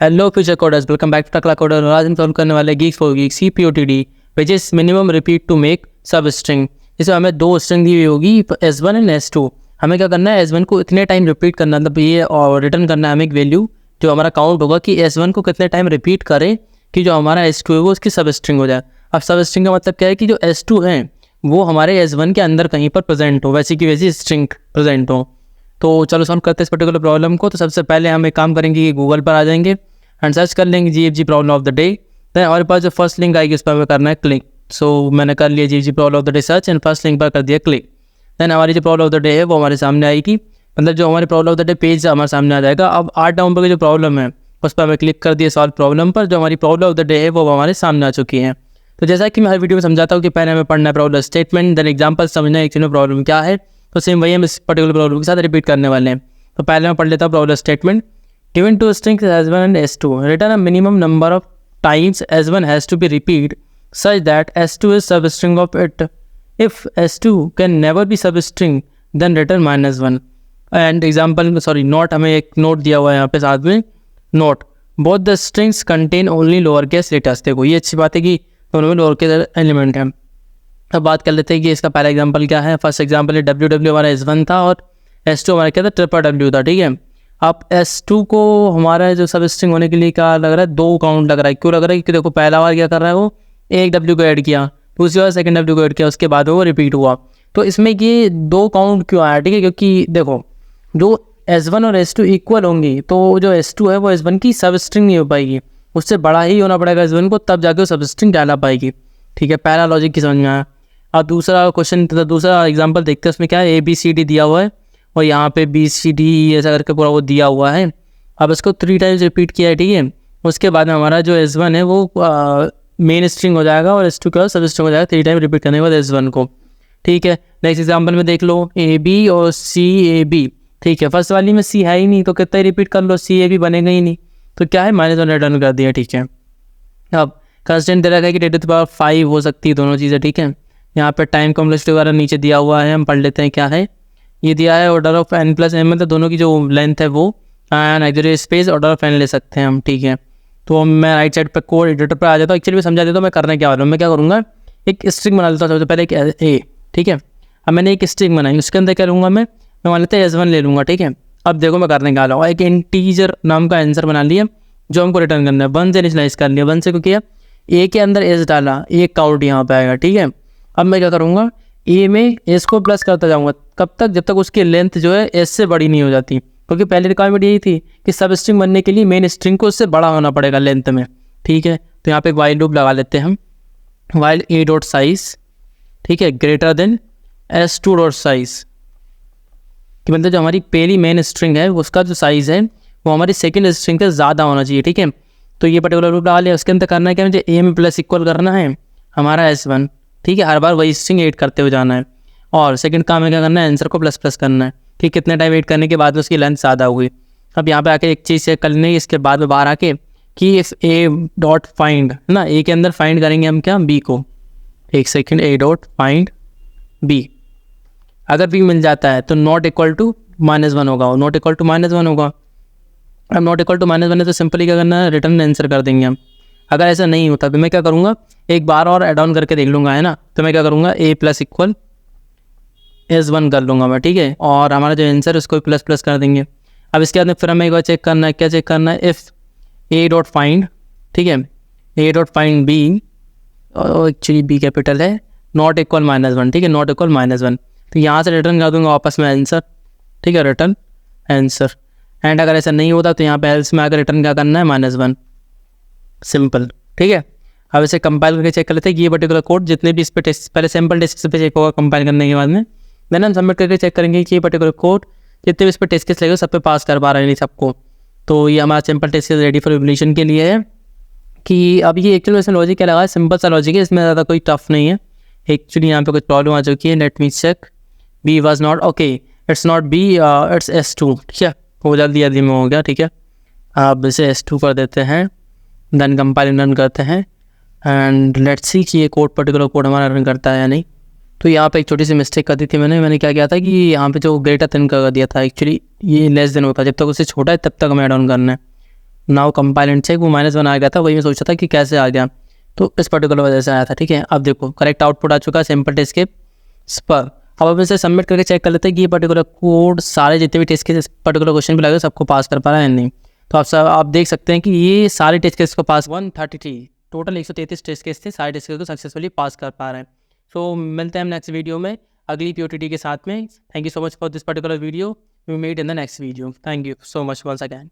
Hello future coders, welcome back to Takla coder. और आज हम सॉल्व करने वाले geeks for geeks CPOTD which is minimum repeat to make substring. इसमें हमें दो स्ट्रिंग दी हुई होगी S1 एंड S2। हमें क्या करना है, S1 को इतने टाइम रिपीट करना, मतलब ये और रिटर्न करना है हमें एक वैल्यू जो हमारा काउंट होगा कि S1 को कितने टाइम रिपीट करे कि जो हमारा S2 है वो उसकी सब स्ट्रिंग हो जाए। अब सब स्ट्रिंग का मतलब क्या है कि जो S2 है वो हमारे S1 के अंदर कहीं पर प्रेजेंट हो, वैसी की वैसी स्ट्रिंग प्रेजेंट हो। तो चलो सॉल्व करते हैं इस पर्टिकुलर प्रॉब्लम को। तो सबसे पहले हम एक काम करेंगे कि गूगल पर आ जाएंगे एंड सर्च कर लेंगे GFG problem of the day. Then हमारे पास जो फर्स्ट लिंक आएगी उस पर हमें करना है क्लिक। सो मैंने कर लिया GFG problem of the day search and first link पर कर दिया क्लिक। देन हमारी जो प्रॉब्लम ऑफ द डे है वो हमारे सामने आएगी, मतलब जो हमारी problem of the day page हमारे सामने आ जाएगा। अब 8 नवंबर की जो प्रॉब्लम है उस पर हमें क्लिक कर दिया सॉल्व प्रॉब्लम पर। जो हमारी प्रॉब्लम ऑफ द डे है वो हमारे सामने आ चुकी है। तो जैसा कि मैं हर वीडियो में समझाता हूँ कि पहले हमें पढ़ना है प्रॉब्लम स्टेटमेंट, देन एग्जाम्पल समझना है एक्चुअली प्रॉब्लम क्या है। तो सेम वही हम इस पर्टिकुलर प्रॉब्लम के साथ रिपीट करने वाले हैं। तो पहले मैं पढ़ लेता हूँ problem statement. Given two strings S1 and S2, written a minimum number of times S1 has to be repeated such that S2 is substring of it. If S2 can never be substring, then return -1. And example, note हमें एक note दिया हुआ है यहाँ पे साथ में। Note both the strings contain only lowercase letters। देखो ये अच्छी बात है कि दोनों में lowercase एलिमेंट है। अब बात कर लेते हैं कि इसका पहला एग्जाम्पल क्या है। फर्स्ट एग्जाम्पल है WW हमारा S1 था और S2 हमारा क्या था, W था, ठीक है। अब S2 को हमारा जो सब स्ट्रिंग होने के लिए क्या लग रहा है, 2 काउंट लग रहा है। क्यों लग रहा है? क्योंकि देखो पहला बार क्या कर रहा है वो एक W को ऐड किया, दूसरी बार सेकंड W को ऐड किया, उसके बाद वो रिपीट हुआ। तो इसमें ये 2 काउंट क्यों आया, ठीक है, क्योंकि देखो जो S1 और S2 इक्वल होंगी तो जो S2 है वो S1 की सब स्ट्रिंग नहीं हो पाएगी, उससे बड़ा ही होना पड़ेगा S1 को, तब जाके वो सब स्ट्रिंग डाला पाएगी। ठीक है, पहला लॉजिक की समझ में आया। अब दूसरा क्वेश्चन, दूसरा एग्जाम्पल देखते हैं। उसमें क्या है, ABCD दिया हुआ है और यहाँ पे BCD ऐसा करके पूरा वो दिया हुआ है। अब इसको 3 टाइम्स रिपीट किया है, ठीक है। उसके बाद में हमारा जो S1 है वो मेन स्ट्रिंग हो जाएगा और S2 का सब स्ट्रिंग हो जाएगा 3 टाइम रिपीट करने के बाद S1 को। ठीक है, नेक्स्ट एग्जाम्पल में देख लो AB और CAB। ठीक है, फर्स्ट वाली में C है ही नहीं तो कितना ही रिपीट कर लो, CAB बनेगा ही नहीं, तो क्या है -1 रिटर्न कर दिया। ठीक है, अब कंस्टेंट दे रखा है कि 10⁵ हो सकती है दोनों चीज़ें। ठीक है, यहाँ पे टाइम कॉम्प्लेक्सिटी वगैरह नीचे दिया हुआ है, हम पढ़ लेते हैं क्या है। ये दिया है ऑर्डर ऑफ n+m, मतलब दोनों की जो लेंथ है वो and space order of n ले सकते हैं हम। ठीक है, तो मैं राइट साइड पे कोड एडिटर पर आ जाता हूँ। एक्चुअली मैं समझा देता हूँ मैं करने क्या वाला हूँ। मैं क्या करूँगा, एक स्ट्रिंग बना लेता हूँ सबसे पहले, एक A। ठीक है, अब मैंने एक स्ट्रिंग बनाई, उसके अंदर क्या लूँगा मैं मान लेते हैं S1 ले लूँगा। ठीक है, अब देखो मैं करने क्या वाला हूँ, एक इंटीजर नाम का आंसर बना लिया जो हमको रिटर्न करना है। 1 से इनिशियलाइज कर लिया, 1 से क्योंकि A के अंदर S डाला, एक काउंट यहाँ पे आएगा। ठीक है, अब मैं क्या करूँगा, A में S को प्लस करता जाऊँगा, कब तक, जब तक उसकी लेंथ जो है S से बड़ी नहीं हो जाती, क्योंकि पहले रिक्वायरमेंट यही थी कि सब स्ट्रिंग बनने के लिए मेन स्ट्रिंग को उससे बड़ा होना पड़ेगा लेंथ में। ठीक है, तो यहाँ पे एक वाइल लूप लगा लेते हैं हम, वाइल A.size, ठीक है, ग्रेटर देन S2.size, कि मतलब जो हमारी पहली मेन स्ट्रिंग है उसका जो साइज़ है वो हमारी सेकेंड स्ट्रिंग से ज़्यादा होना चाहिए। ठीक है, तो ये पर्टिकुलर लूप लगा लिया। उसके अंदर करना है क्या, मुझे A में प्लस इक्वल करना है हमारा S1। ठीक है, हर बार वही स्ट्रिंग ऐड करते हुए जाना है। और सेकंड काम है क्या करना है, आंसर को प्लस प्लस करना है। ठीक, कितने टाइम ऐड करने के बाद में उसकी लेंथ ज़्यादा हुई। अब यहाँ पे आके एक चीज़ चेक कर लेंगे इसके बाद में बाहर आके कि इफ़ A.find ना, A के अंदर फाइंड करेंगे हम क्या, B को। एक सेकेंड, A.find B, अगर B मिल जाता है तो नॉट इक्वल टू -1 होगा, और नॉट इक्वल टू -1 होगा। अब नॉट इक्वल टू -1 है तो सिंपली क्या करना है, रिटर्न आंसर कर देंगे हम। अगर ऐसा नहीं होता तो मैं क्या करूँगा, एक बार और ऐड ऑन करके देख लूँगा, है ना। तो मैं क्या करूँगा, A+ = S1 कर लूँगा मैं। ठीक है, और हमारा जो आंसर उसको प्लस प्लस कर देंगे। अब इसके बाद में फिर हमें एक बार चेक करना है, क्या चेक करना है, इफ़ A.find, ठीक है, A.find B, और एक्चुअली B कैपिटल है, नॉट इक्वल -1। ठीक है, नॉट इक्वल -1, तो यहाँ से रिटर्न कर दूँगा वापस में आंसर। ठीक है, रिटर्न आंसर। एंड अगर ऐसा नहीं होता तो यहाँ पे एल्स में आकर रिटर्न क्या करना है, -1, सिंपल। ठीक है, अब इसे कंपाइल करके चेक कर लेते हैं कि ये पर्टिकुलर कोड जितने भी इस पर टेस्ट, पहले सैम्पल टेस्ट पे चेक होगा कंपाइल करने के बाद में, देन हम सबमिट करके चेक करेंगे कि ये पर्टिकुलर कोड जितने भी इस पर टेस्ट केस लगे सब पे पास कर पा रहे हैं नहीं सबको। तो ये हमारा sample test case ready for evaluation के लिए है। कि अब ये एक्चुअली इसमें लॉजिक क्या लगा है, सिंपल सा लॉजिक है, इसमें ज़्यादा कोई टफ नहीं है। एक्चुअली यहाँ पे कुछ प्रॉब्लम आ चुकी है, let me check. B was not okay, it's not B, it's S2। ठीक है, वो जल्दी में हो गया। ठीक है, अब इसे S2 कर देते हैं, देन कंपाइल रन करते हैं एंड लेट्स सी कि ये पर्टिकुलर कोड हमारा रन करता है या नहीं। तो यहाँ पे एक छोटी सी मिस्टेक कर दी थी मैंने क्या किया था कि यहाँ पे जो ग्रेटर देन कर दिया था, एक्चुअली ये लेस देन होता है, जब तक उससे छोटा है तब तक हमें ऐड ऑन करना है। नाउ कंपाइल एंड चेक, वो -1 आ गया था, वही मैं सोचा था कि कैसे आ गया, तो इस पर्टिकुलर वजह से आया था। ठीक है, अब देखो करेक्ट आउटपुट आ चुका है सिंपल टेस्ट के पर। अब हम इसे सबमिट करके चेक कर लेते हैं कि ये पर्टिकुलर कोड सारे जितने भी टेस्ट केस पर्टिकुलर क्वेश्चन पे लगे सबको पास कर पा रहा है या नहीं। तो आप देख सकते हैं कि ये सारे टेस्ट केस को पास 133 टोटल 133 टेस्ट केस थे, सारे टेस्ट केस को सक्सेसफुली पास कर पा रहे हैं। सो मिलते हैं हम नेक्स्ट वीडियो में अगली POTT के साथ में। Thank you so much for this particular video, we meet in the next video. Thank you so much once again.